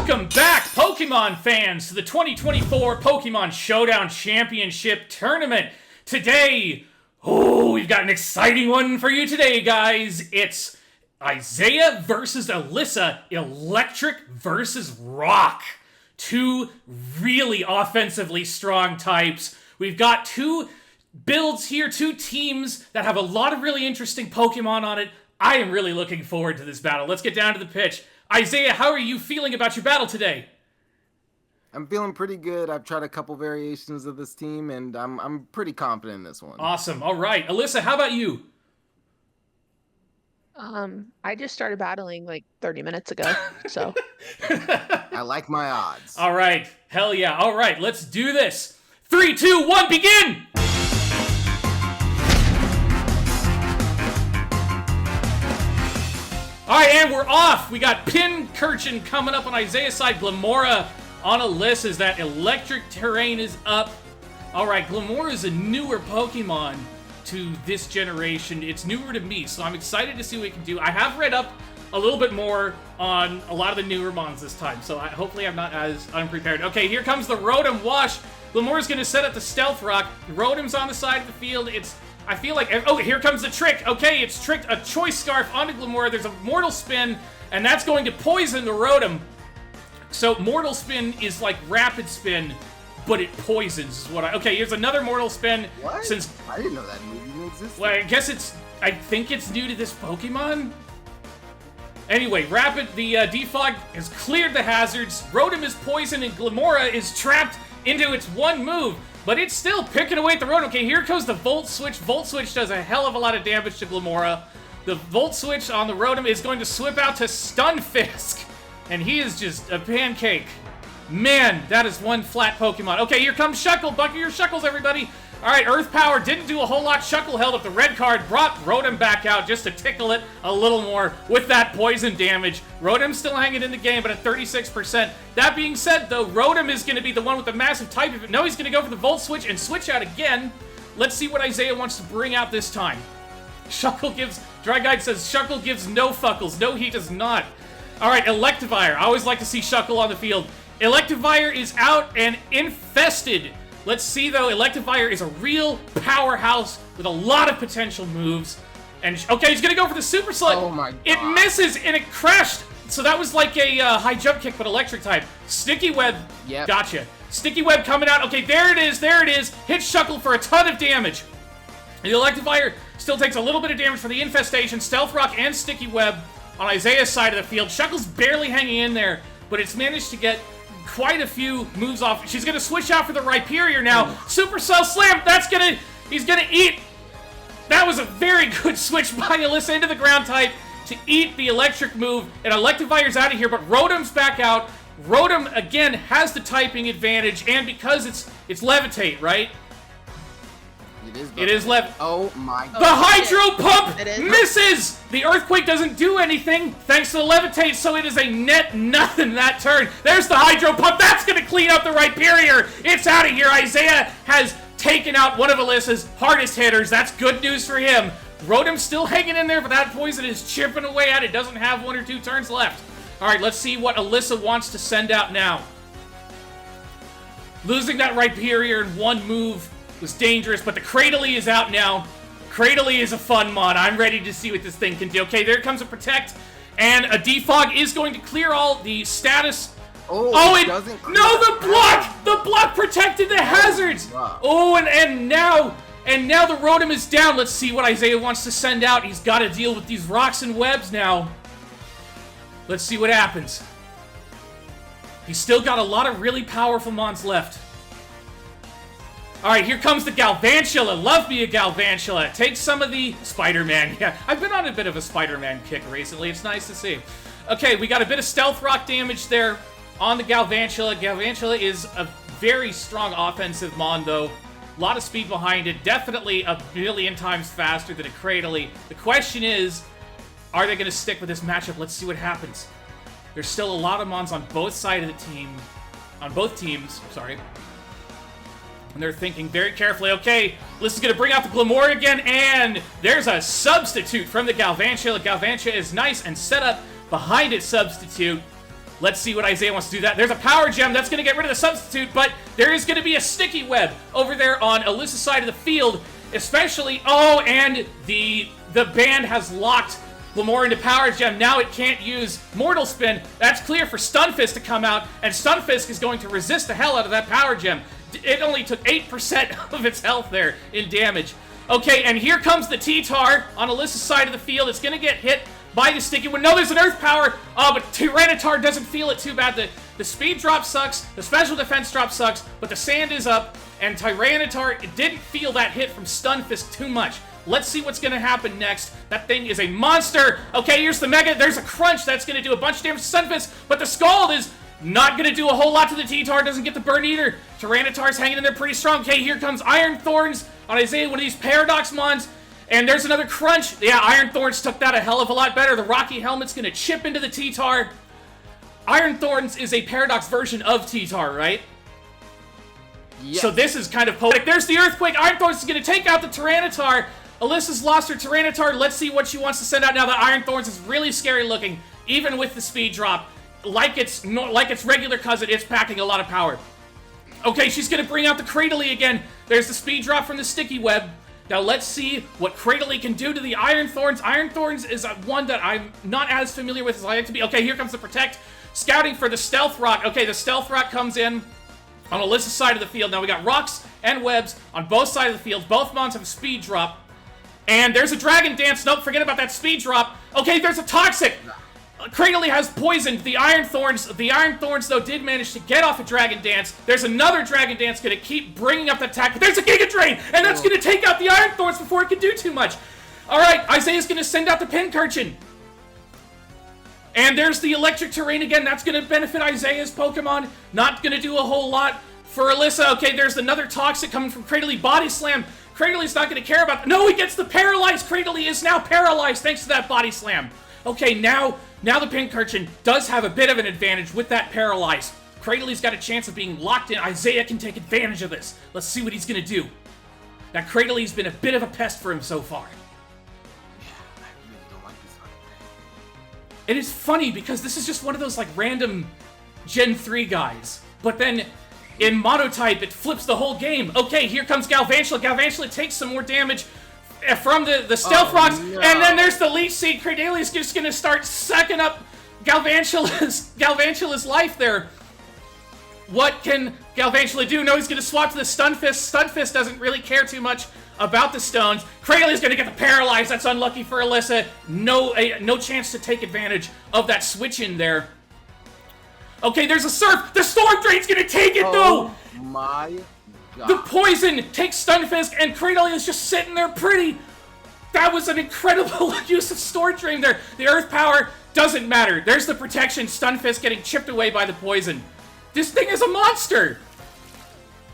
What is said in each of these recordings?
Welcome back, Pokemon fans, to the 2024 Pokemon Showdown Championship Tournament. Today, we've got an exciting one for you today, guys. It's Isaiah versus Alyssa, Electric versus Rock. Two really offensively strong types. We've got two builds here, two teams that have a lot of really interesting Pokemon on it. I am really looking forward to this battle. Let's get down to the pitch. Isaiah, how are you feeling about your battle today? I'm feeling pretty good. I've tried a couple variations of this team, and I'm pretty confident in this one. Awesome. All right. Alyssa, how about you? I just started battling like 30 minutes ago, so. I like my odds. All right. Hell yeah. All right. Let's do this. 3, 2, 1, begin! All right, and we're off. We got Pincurchin coming up on Isaiah's side. Glimmora on Alyssa's. That electric terrain is up. All right, Glimmora is a newer Pokemon to this generation. It's newer to me, so I'm excited to see what it can do. I have read up a little bit more on a lot of the newer mons this time, so hopefully I'm not as unprepared. Okay, here comes the Rotom Wash. Glimmora's going to set up the Stealth Rock. Rotom's on the side of the field. I feel like... Oh, here comes the trick. Okay, it's tricked a Choice Scarf onto Glimmora. There's a Mortal Spin, and that's going to poison the Rotom. So Mortal Spin is like Rapid Spin, but it poisons is what Okay, here's another Mortal Spin. What? Since I didn't know that move even existed. Well, I guess I think it's new to this Pokemon. Anyway, the Defog has cleared the hazards. Rotom is poisoned, and Glimmora is trapped into its one move. But it's still picking away at the Rotom. Okay, here goes the Volt Switch. Volt Switch does a hell of a lot of damage to Glimmora. The Volt Switch on the Rotom is going to swip out to Stunfisk. And he is just a pancake. Man, that is one flat Pokemon. Okay, here comes Shuckle. Buckle your Shuckles, everybody. All right, Earth Power didn't do a whole lot. Shuckle held up the red card, brought Rotom back out just to tickle it a little more with that poison damage. Rotom's still hanging in the game, but at 36%. That being said, though, Rotom is going to be the one with the massive type. No, he's going to go for the Volt Switch and switch out again. Let's see what Isaiah wants to bring out this time. Dry Guide says, Shuckle gives no fuckles. No, he does not. All right, Electivire. I always like to see Shuckle on the field. Electivire is out and infested. Let's see, though. Electivire is a real powerhouse with a lot of potential moves. And, okay, he's going to go for the Super Slug. Oh, my God. It misses, and it crashed. So that was like a high jump kick, but electric type. Sticky Web. Yep. Gotcha. Sticky Web coming out. Okay, there it is. There it is. Hits Shuckle for a ton of damage. The Electivire still takes a little bit of damage for the infestation. Stealth Rock and Sticky Web on Isaiah's side of the field. Shuckle's barely hanging in there, but it's managed to get quite a few moves off. She's going to switch out for the Rhyperior now. Supercell Slam. He's going to eat. That was a very good switch by Alyssa into the ground type to eat the electric move. And Electivire's out of here, but Rotom's back out. Rotom, again, has the typing advantage, and because it's Levitate, right? It is Levitate. Oh my God. The Hydro Pump misses! The Earthquake doesn't do anything thanks to the Levitate, so it is a net nothing that turn. There's the Hydro Pump. That's going to clean up the Rhyperior. It's out of here. Isaiah has taken out one of Alyssa's hardest hitters. That's good news for him. Rotom's still hanging in there, but that poison is chipping away at it. Doesn't have 1 or 2 turns left. All right, let's see what Alyssa wants to send out now. Losing that Rhyperior in one move was dangerous, but the Cradily is out now. Cradily is a fun mod. I'm ready to see what this thing can do. Okay, there comes a Protect, and a Defog is going to clear all the status. The block! The block protected the hazards! Oh, and now the Rotom is down. Let's see what Isaiah wants to send out. He's got to deal with these rocks and webs now. Let's see what happens. He's still got a lot of really powerful mons left. Alright, here comes the Galvantula. Love me a Galvantula. Take some of the Spider-Man. Yeah, I've been on a bit of a Spider-Man kick recently. It's nice to see. Okay, we got a bit of Stealth Rock damage there on the Galvantula. Galvantula is a very strong offensive mon, though. A lot of speed behind it. Definitely a million times faster than a Cradily. The question is, are they going to stick with this matchup? Let's see what happens. There's still a lot of mons on both sides of the team. On both teams, sorry. And they're thinking very carefully, okay, Alyssa's going to bring out the Glimmora again, and there's a substitute from the Galvantula. Galvantula is nice and set up behind its substitute. Let's see what Isaiah wants to do. There's a power gem that's going to get rid of the substitute, but there is going to be a sticky web over there on Alyssa's side of the field, especially... Oh, and the band has locked Lamore into power gem. Now it can't use Mortal Spin. That's clear for Stunfisk to come out, and Stunfisk is going to resist the hell out of that power gem. It only took 8% of its health there in damage. Okay, and here comes the T-Tar on Alyssa's side of the field. It's going to get hit by the sticky one. No, there's an Earth Power, but Tyranitar doesn't feel it too bad. The speed drop sucks, the special defense drop sucks, but the sand is up, and Tyranitar didn't feel that hit from Stunfisk too much. Let's see what's going to happen next. That thing is a monster. Okay, here's the Mega. There's a Crunch that's going to do a bunch of damage to Stunfisk, but the Scald is not going to do a whole lot to the T-Tar. Doesn't get the burn either. Tyranitar's hanging in there pretty strong. Okay, here comes Iron Thorns on Isaiah, one of these Paradox Mons. And there's another Crunch. Yeah, Iron Thorns took that a hell of a lot better. The Rocky Helmet's going to chip into the T-Tar. Iron Thorns is a Paradox version of T-Tar, right? Yes. So this is kind of poetic. There's the Earthquake. Iron Thorns is going to take out the Tyranitar. Alyssa's lost her Tyranitar. Let's see what she wants to send out now. The Iron Thorns is really scary looking, even with the speed drop. Like its regular cousin, it's packing a lot of power. Okay, she's going to bring out the Cradily again. There's the speed drop from the Sticky Web. Now let's see what Cradily can do to the Iron Thorns. Iron Thorns is one that I'm not as familiar with as I like to be. Okay, here comes the Protect. Scouting for the Stealth Rock. Okay, the Stealth Rock comes in on Alyssa's side of the field. Now we got rocks and webs on both sides of the field. Both Mons have a speed drop. And there's a Dragon Dance. Nope, forget about that speed drop. Okay, there's a Toxic. Cradily has poisoned the Iron Thorns. The Iron Thorns, though, did manage to get off a Dragon Dance. There's another Dragon Dance going to keep bringing up the attack, but there's a Giga Drain, and that's going to take out the Iron Thorns before it can do too much. All right, Isaiah's going to send out the Pincurchin. And there's the Electric Terrain again. That's going to benefit Isaiah's Pokemon. Not going to do a whole lot for Alyssa. Okay, there's another Toxic coming from Cradily. Body Slam. Cradyly's not going to care about... No, he gets the Paralyzed. Cradily is now paralyzed thanks to that Body Slam. Okay, now the Pincurchin does have a bit of an advantage with that Paralyze. Cradyly's got a chance of being locked in. Isaiah can take advantage of this. Let's see what he's going to do. Now, Cradyly's been a bit of a pest for him so far. Yeah, I really don't like this one. It is funny because this is just one of those, like, random Gen 3 guys. But then, in Monotype, it flips the whole game. Okay, here comes Galvantula. Galvantula takes some more damage from the Stealth Rocks, no. And then there's the Leech Seed. Cradely's just going to start sucking up Galvantula's life there. What can Galvantula do? No, he's going to swap to the Stunfisk. Stunfisk doesn't really care too much about the stones. Cradely's going to get the Paralyze. That's unlucky for Alyssa. No chance to take advantage of that switch in there. Okay, there's a Surf. The Storm Drain's going to take it, though. Oh my God. The Poison takes Stunfisk, and Cradily is just sitting there pretty. That was an incredible use of Storm Drain there. The Earth Power doesn't matter. There's the protection. Stunfisk getting chipped away by the Poison. This thing is a monster.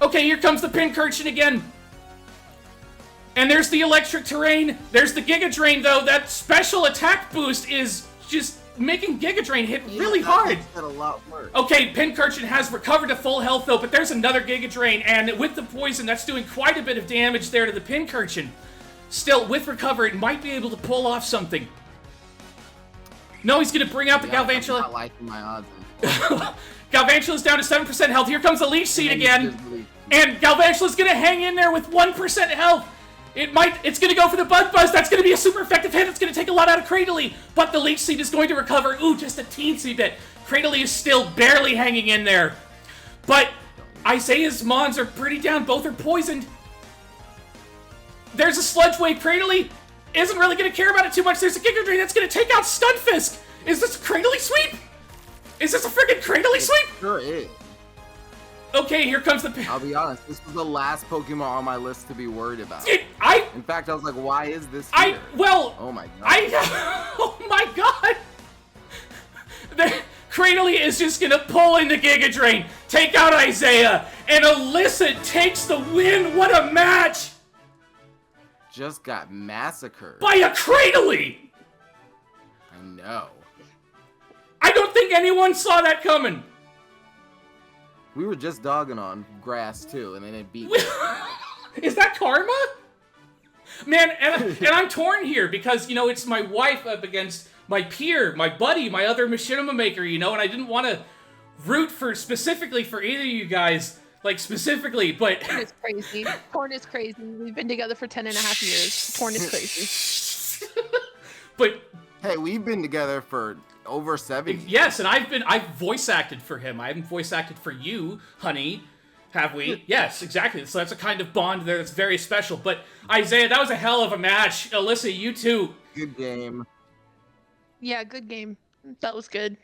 Okay, here comes the Pincurchin again. And there's the Electric Terrain. There's the Giga Drain, though. That special attack boost is just making Giga Drain hit really hard. A lot worse. Okay, Pincurchin has recovered to full health, though, but there's another Giga Drain, and with the Poison, that's doing quite a bit of damage there to the Pincurchin. Still, with recover, it might be able to pull off something. No, he's going to bring out the Galvantula. I'm not liking my odds. Galvantula's down to 7% health. Here comes the Leech Seed again. And Galvantula's going to hang in there with 1% health. It's going to go for the Bug Buzz. That's going to be a super effective hit. It's going to take a lot out of Cradily. But the Leech Seed is going to recover. Ooh, just a teensy bit. Cradily is still barely hanging in there. But Isaiah's Mons are pretty down. Both are poisoned. There's a Sludge Wave. Cradily isn't really going to care about it too much. There's a Giga Drain that's going to take out Stunfisk. Is this a Cradily sweep? Is this a friggin' Cradily sweep? Sure is. Okay, here comes the... I'll be honest, this was the last Pokemon on my list to be worried about. In fact, I was like, why is this here? Oh my God. Oh my God! Cradily is just gonna pull in the Giga Drain, take out Isaiah, and Alyssa takes the win! What a match! Just got massacred. By a Cradily! I know. I don't think anyone saw that coming! We were just dogging on grass too, and then it beat me. Is that karma? Man, and I'm torn here because, you know, it's my wife up against my peer, my buddy, my other machinima maker, you know, and I didn't want to root for specifically for either of you guys, like specifically, but Porn is crazy. Porn is crazy. We've been together for 10 and a half years. Porn is crazy. but Hey, we've been together for over 7 years. yes, and I've voice acted for him. I haven't voice acted for you, honey. Have we? Yes, exactly. So that's a kind of bond there that's very special. But Isaiah, that was a hell of a match. Alyssa, you too. Good game. Yeah, good game. That was good.